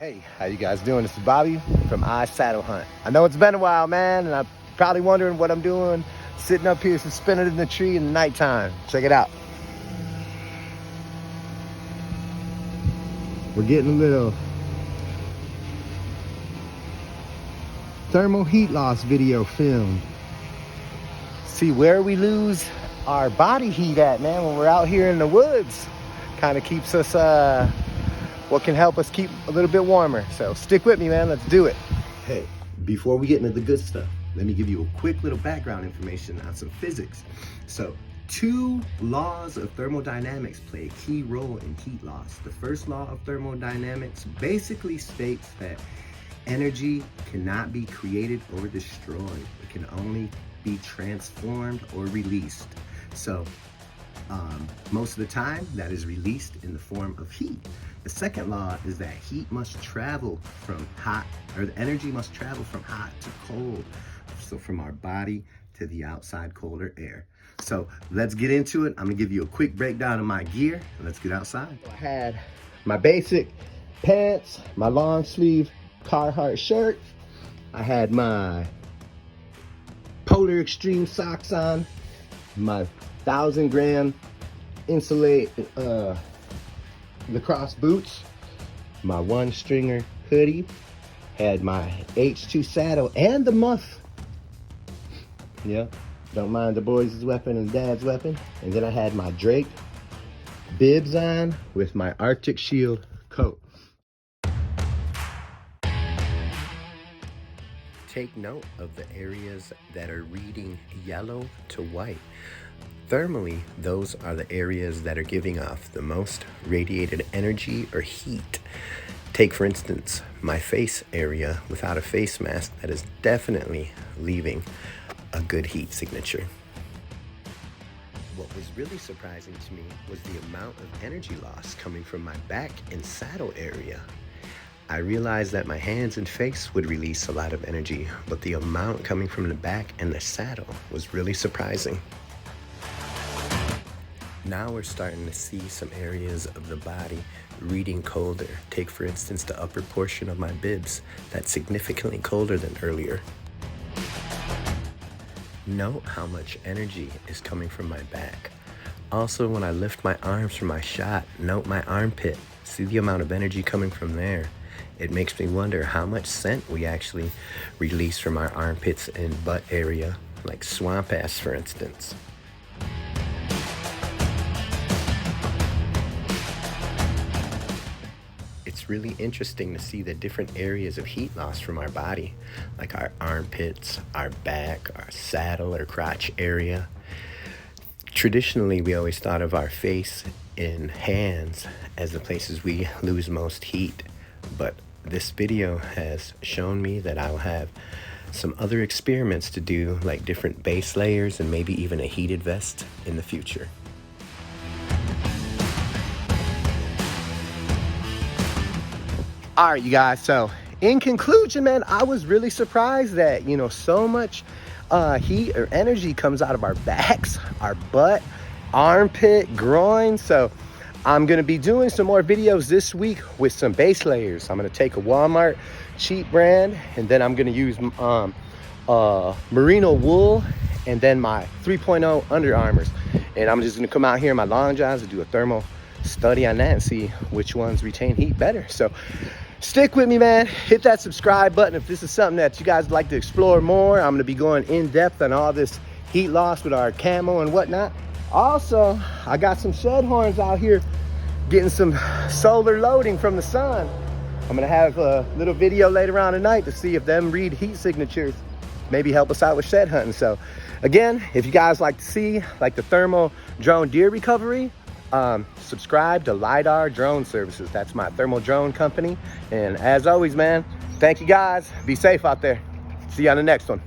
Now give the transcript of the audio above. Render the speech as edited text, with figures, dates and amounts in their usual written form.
Hey, how you guys doing? This is Bobby from I Saddle Hunt. I know it's been a while, man, and I'm probably wondering what I'm doing sitting up here suspended in the tree in the nighttime. Check it out. We're getting a little thermal heat loss video filmed. See where we lose our body heat at, man, when we're out here in the woods. Kind of keeps us what can help us keep a little bit warmer. So stick with me, man. Let's do it. Hey, before we get into the good stuff, let me give you a quick little background information on some physics. So 2 laws of thermodynamics play a key role in heat loss. The first law of thermodynamics basically states that energy cannot be created or destroyed. It can only be transformed or released. So most of the time that is released in the form of heat. The second law is that heat must travel from hot, or the energy must travel from hot to cold. So from our body to the outside colder air. So let's get into it. I'm gonna give you a quick breakdown of my gear and let's get outside. I had my basic pants, my long sleeve Carhartt shirt. I had my Polar Extreme socks on, my 1,000-gram insulate lacrosse boots, my 1-stringer hoodie, had my H2 saddle and the muff. Yeah, don't mind the boys' weapon and dad's weapon. And then I had my Drake bibs on with my Arctic Shield coat. Take note of the areas that are reading yellow to white. Thermally, those are the areas that are giving off the most radiated energy or heat. Take, for instance, my face area without a face mask. That is definitely leaving a good heat signature. What was really surprising to me was the amount of energy loss coming from my back and saddle area. I realized that my hands and face would release a lot of energy, but the amount coming from the back and the saddle was really surprising. Now we're starting to see some areas of the body reading colder. Take, for instance, the upper portion of my bibs. That's significantly colder than earlier. Note how much energy is coming from my back. Also, when I lift my arms for my shot, note my armpit. See the amount of energy coming from there. It makes me wonder how much scent we actually release from our armpits and butt area, like swamp ass, for instance. It's really interesting to see the different areas of heat loss from our body, like our armpits, our back, our saddle or crotch area. Traditionally, we always thought of our face and hands as the places we lose most heat, but this video has shown me that I'll have some other experiments to do, like different base layers and maybe even a heated vest in the future. All right, you guys, so in conclusion, man, I was really surprised that, so much heat or energy comes out of our backs, our butt, armpit, groin. So I'm gonna be doing some more videos this week with some base layers. I'm gonna take a Walmart cheap brand, and then I'm gonna use merino wool, and then my 3.0 Under Armours. And I'm just gonna come out here in my long johns and do a thermal study on that and see which ones retain heat better. So stick with me, man. Hit that subscribe button if this is something that you guys would like to explore more. I'm gonna be going in depth on all this heat loss with our camo and whatnot. Also, I got some shed horns out here getting some solar loading from the sun. I'm gonna have a little video later on tonight to see if them read heat signatures, maybe help us out with shed hunting. So again, if you guys like to see like the thermal drone deer recovery, subscribe to LiDAR Drone Services. That's my thermal drone company. And as always, man, thank you guys. Be safe out there. See you on the next one.